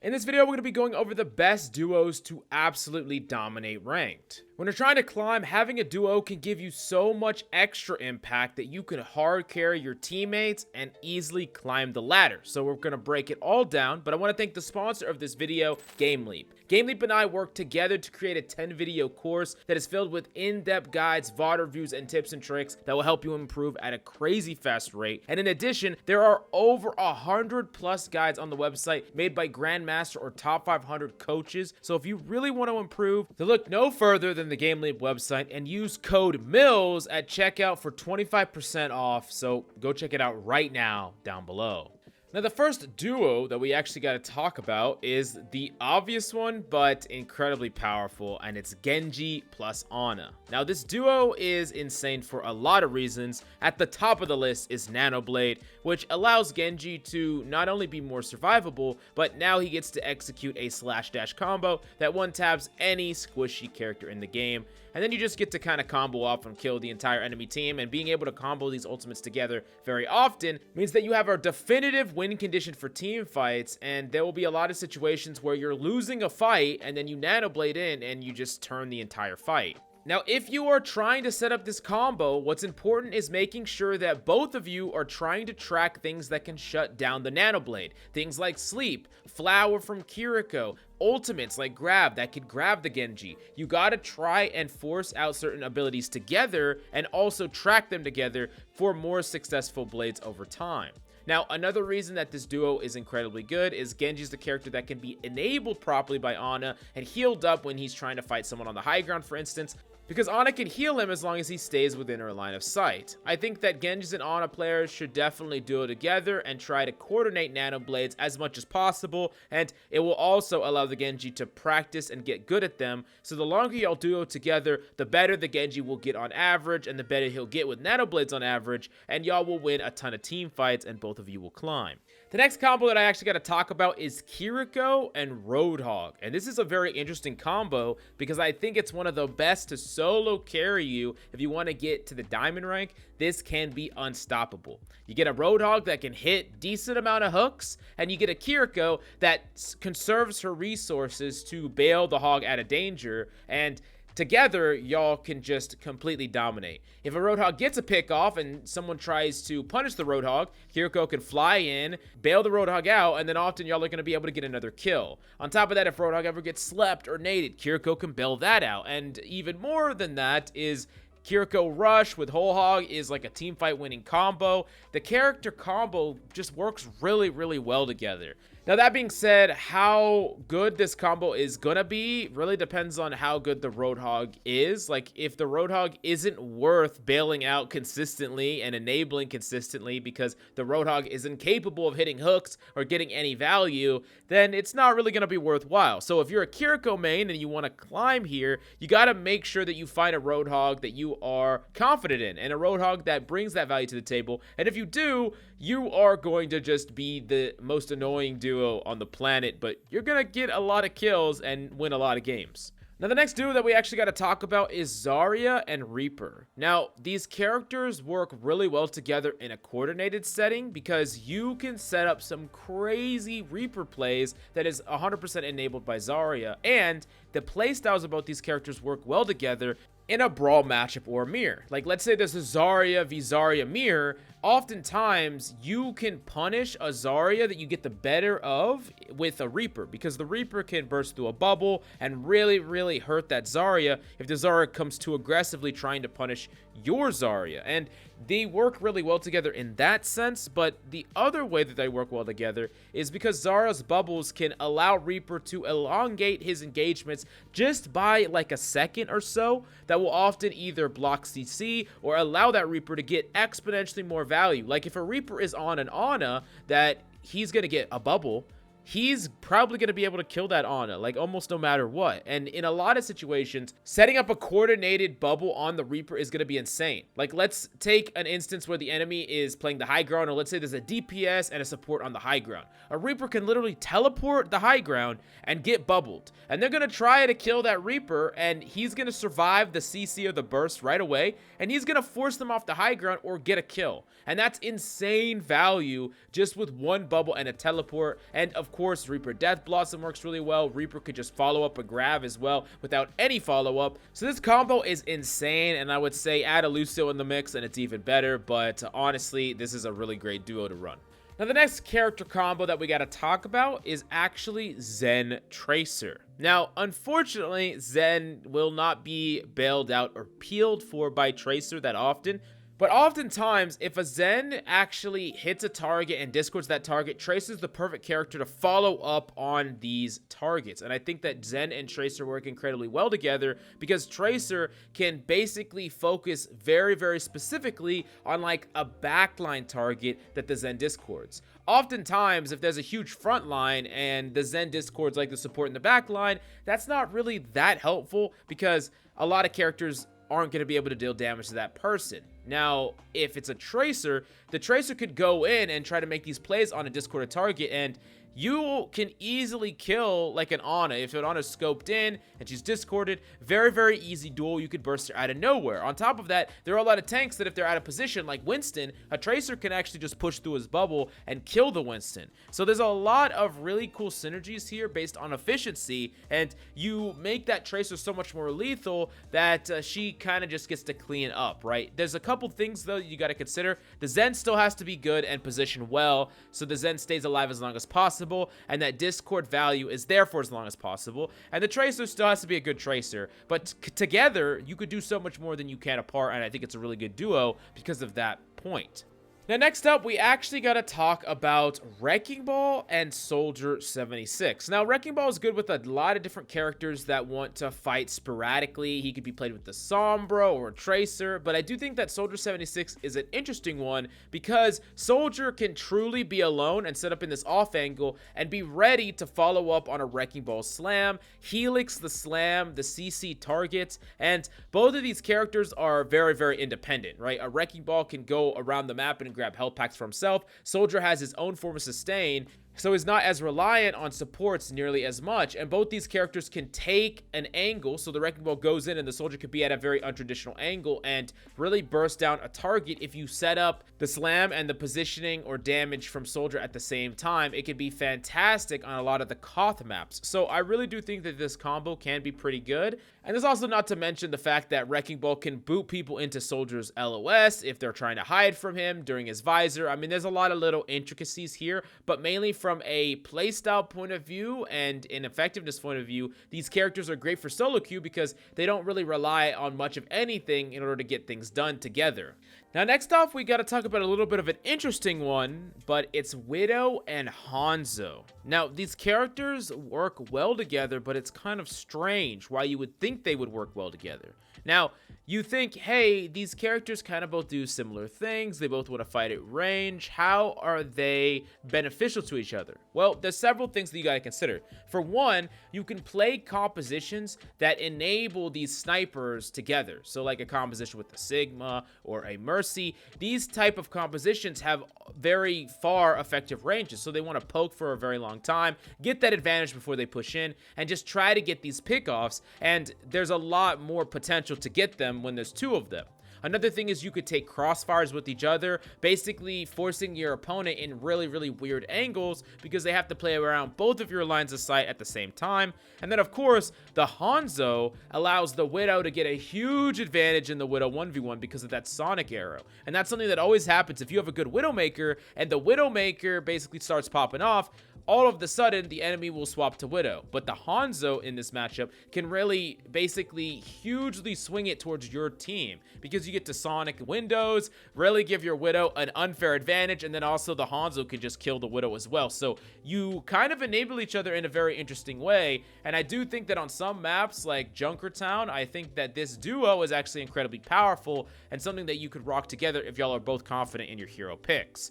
In this video, we're going to be going over the best duos to absolutely dominate ranked. When you're trying to climb, having a duo can give you so much extra impact that you can hard carry your teammates and easily climb the ladder. So we're going to break it all down, but I want to thank the sponsor of this video, GameLeap. GameLeap and I worked together to create a 10-video course that is filled with in-depth guides, VOD reviews, and tips and tricks that will help you improve at a crazy fast rate. And in addition, there are over 100+ guides on the website made by Grandmaster or top 500 coaches. So if you really want to improve, then look no further than the GameLeap website and use code MILLS at checkout for 25% off. So go check it out right now down below. Now, the first duo that we actually got to talk about is the obvious one, but incredibly powerful, and it's Genji plus Anna. Now, this duo is insane for a lot of reasons. At the top of the list is Nanoblade, which allows Genji to not only be more survivable, but now he gets to execute a slash dash combo that one-taps any squishy character in the game. And then you just get to kind of combo off and kill the entire enemy team, and being able to combo these ultimates together very often means that you have a definitive win condition for team fights, and there will be a lot of situations where you're losing a fight and then you nanoblade in and you just turn the entire fight. Now, if you are trying to set up this combo, what's important is making sure that both of you are trying to track things that can shut down the nanoblade. Things like sleep, flower from Kiriko, ultimates like grab that could grab the Genji. You gotta try and force out certain abilities together and also track them together for more successful blades over time. Now, another reason that this duo is incredibly good is Genji's the character that can be enabled properly by Anna and healed up when he's trying to fight someone on the high ground, for instance, because Anna can heal him as long as he stays within her line of sight. I think that Genji's and Anna players should definitely duo together and try to coordinate nanoblades as much as possible, and it will also allow the Genji to practice and get good at them, so the longer y'all duo together, the better the Genji will get on average, and the better he'll get with nanoblades on average, and y'all will win a ton of team fights, and both of you will climb. The next combo that I actually got to talk about is Kiriko and Roadhog, and this is a very interesting combo because I think it's one of the best to solo carry you if you want to get to the diamond rank. This can be unstoppable. You get a Roadhog that can hit decent amount of hooks, and you get a Kiriko that conserves her resources to bail the hog out of danger, and together, y'all can just completely dominate. If a Roadhog gets a pick off and someone tries to punish the Roadhog, Kiriko can fly in, bail the Roadhog out, and then often y'all are going to be able to get another kill. On top of that, if Roadhog ever gets slept or naded, Kiriko can bail that out. And even more than that is Kiriko Rush with Whole Hog is like a team fight winning combo. The character combo just works really, really well together. Now, that being said, how good this combo is gonna be really depends on how good the Roadhog is. Like, if the Roadhog isn't worth bailing out consistently and enabling consistently because the Roadhog is incapable of hitting hooks or getting any value, then it's not really gonna be worthwhile. So if you're a Kiriko main and you want to climb here, you gotta make sure that you find a Roadhog that you are confident in and a Roadhog that brings that value to the table. And if you do, you are going to just be the most annoying duo on the planet, but you're gonna get a lot of kills and win a lot of games. Now, the next duo that we actually got to talk about is Zarya and Reaper. Now, these characters work really well together in a coordinated setting because you can set up some crazy Reaper plays that is 100% enabled by Zarya, and the playstyles of both these characters work well together in a brawl matchup or a mirror. Like, let's say there's a Zarya v Zarya mirror. Oftentimes, you can punish a Zarya that you get the better of with a Reaper because the Reaper can burst through a bubble and really, really hurt that Zarya if the Zarya comes too aggressively trying to punish your Zarya. And they work really well together in that sense, but the other way that they work well together is because Zarya's bubbles can allow Reaper to elongate his engagements just by like a second or so. That will often either block CC or allow that Reaper to get exponentially more value. Like if a Reaper is on an Anna that he's gonna get a bubble, he's probably going to be able to kill that Anna, like almost no matter what. And in a lot of situations, setting up a coordinated bubble on the Reaper is going to be insane. Like, let's take an instance where the enemy is playing the high ground, or let's say there's a DPS and a support on the high ground. A Reaper can literally teleport the high ground and get bubbled. And they're going to try to kill that Reaper, and he's going to survive the CC or the burst right away, and he's going to force them off the high ground or get a kill. And that's insane value just with one bubble and a teleport. And of of course, Reaper Death Blossom works really well. Reaper could just follow up a grab as well without any follow-up. So this combo is insane, and I would say add a Lucio in the mix and it's even better, but honestly, this is a really great duo to run. Now, the next character combo that we got to talk about is actually Zen Tracer. Now, unfortunately, Zen will not be bailed out or peeled for by Tracer that often. But oftentimes, if a Zen actually hits a target and discords that target, Tracer is the perfect character to follow up on these targets. And I think that Zen and Tracer work incredibly well together because Tracer can basically focus very, very specifically on like a backline target that the Zen discords. Oftentimes, if there's a huge front line and the Zen discords like the support in the back line, that's not really that helpful because a lot of characters aren't going to be able to deal damage to that person. Now, if it's a Tracer, the Tracer could go in and try to make these plays on a discorded target, and you can easily kill like an Anna. If an Anna's scoped in and she's discorded, very, very easy duel. You could burst her out of nowhere. On top of that, there are a lot of tanks that if they're out of position, like Winston, a Tracer can actually just push through his bubble and kill the Winston. So there's a lot of really cool synergies here based on efficiency, and you make that Tracer so much more lethal that she kind of just gets to clean up, right? There's a couple things, though, you got to consider. The Zen still has to be good and position well, so the Zen stays alive as long as possible, and that discord value is there for as long as possible. And the Tracer still has to be a good Tracer, but together you could do so much more than you can apart, and I think it's a really good duo because of that point. Now, next up, we actually got to talk about Wrecking Ball and Soldier 76. Now, Wrecking Ball is good with a lot of different characters that want to fight sporadically. He could be played with the Sombra or a Tracer, but I do think that Soldier 76 is an interesting one because Soldier can truly be alone and set up in this off angle and be ready to follow up on a Wrecking Ball slam, Helix the slam, the CC targets, and both of these characters are very, very independent, right? A Wrecking Ball can go around the map and grab health packs for himself. Soldier has his own form of sustain, so is not as reliant on supports nearly as much, and both these characters can take an angle, so the Wrecking Ball goes in and the Soldier could be at a very untraditional angle and really burst down a target. If you set up the slam and the positioning or damage from Soldier at the same time, it could be fantastic on a lot of the Koth maps. So I really do think that this combo can be pretty good, and there's also not to mention the fact that Wrecking Ball can boot people into Soldier's LOS if they're trying to hide from him during his visor. I mean, there's a lot of little intricacies here, but mainly from a playstyle point of view and an effectiveness point of view, these characters are great for solo queue because they don't really rely on much of anything in order to get things done together. Now, next off, we got to talk about a little bit of an interesting one, but it's Widow and Hanzo. Now, these characters work well together, but it's kind of strange why you would think they would work well together. Now, you think, hey, these characters kind of both do similar things. They both want to fight at range. How are they beneficial to each other? Well, there's several things that you got to consider. For one, you can play compositions that enable these snipers together. So like a composition with a Sigma or a Mercy. These type of compositions have very far effective ranges. So they want to poke for a very long time, get that advantage before they push in, and just try to get these pickoffs. And there's a lot more potential to get them when there's two of them. Another thing is you could take crossfires with each other, basically forcing your opponent in really, really weird angles because they have to play around both of your lines of sight at the same time. And then, of course, the Hanzo allows the Widow to get a huge advantage in the Widow 1v1 because of that Sonic arrow. And that's something that always happens if you have a good Widowmaker and the Widowmaker basically starts popping off. All of the sudden, the enemy will swap to Widow. But the Hanzo in this matchup can really basically hugely swing it towards your team because you get to Sonic windows, really give your Widow an unfair advantage, and then also the Hanzo can just kill the Widow as well. So you kind of enable each other in a very interesting way, and I do think that on some maps like Junkertown, I think that this duo is actually incredibly powerful and something that you could rock together if y'all are both confident in your hero picks.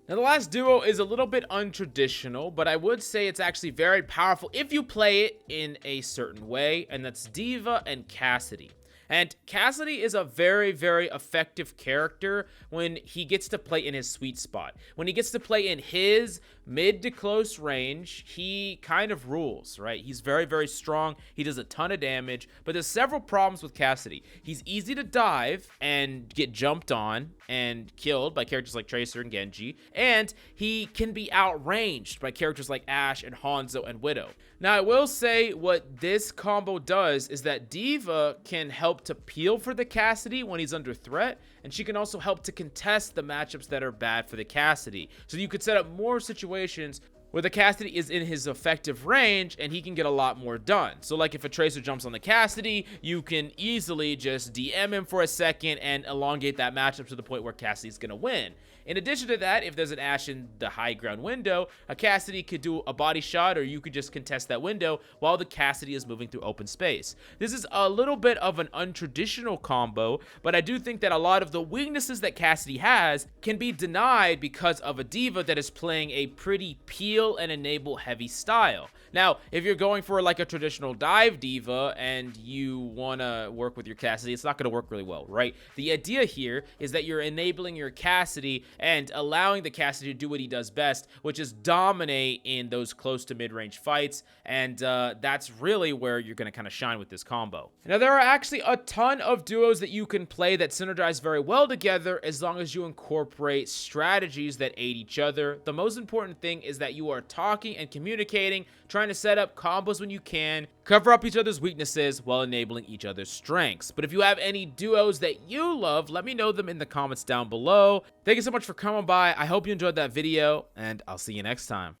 Now, the last duo is a little bit untraditional, but I would say it's actually very powerful if you play it in a certain way, and that's Diva and Cassidy. And Cassidy is a very, very effective character when he gets to play in his sweet spot. When he gets to play in his mid to close range, he kind of rules, right? He's very, very strong. He does a ton of damage, but there's several problems with Cassidy. He's easy to dive and get jumped on and killed by characters like Tracer and Genji, and he can be outranged by characters like Ashe and Hanzo and Widow. Now, I will say what this combo does is that Diva can help to peel for the Cassidy when he's under threat, and she can also help to contest the matchups that are bad for the Cassidy. So you could set up more situations where the Cassidy is in his effective range and he can get a lot more done. So like if a Tracer jumps on the Cassidy, you can easily just DM him for a second and elongate that matchup to the point where Cassidy's gonna win. In addition to that, if there's an Ashe in the high ground window, a Cassidy could do a body shot, or you could just contest that window while the Cassidy is moving through open space. This is a little bit of an untraditional combo, but I do think that a lot of the weaknesses that Cassidy has can be denied because of a Diva that is playing a pretty peel and enable heavy style. Now, if you're going for like a traditional dive Diva and you want to work with your Cassidy, it's not going to work really well, right? The idea here is that you're enabling your Cassidy and allowing the Cassidy to do what he does best, which is dominate in those close to mid-range fights, and that's really where you're going to kind of shine with this combo. Now, there are actually a ton of duos that you can play that synergize very well together as long as you incorporate strategies that aid each other. The most important thing is that you are talking and communicating, trying to set up combos when you can, cover up each other's weaknesses while enabling each other's strengths. But if you have any duos that you love, let me know them in the comments down below. Thank you so much for coming by. I hope you enjoyed that video, and I'll see you next time.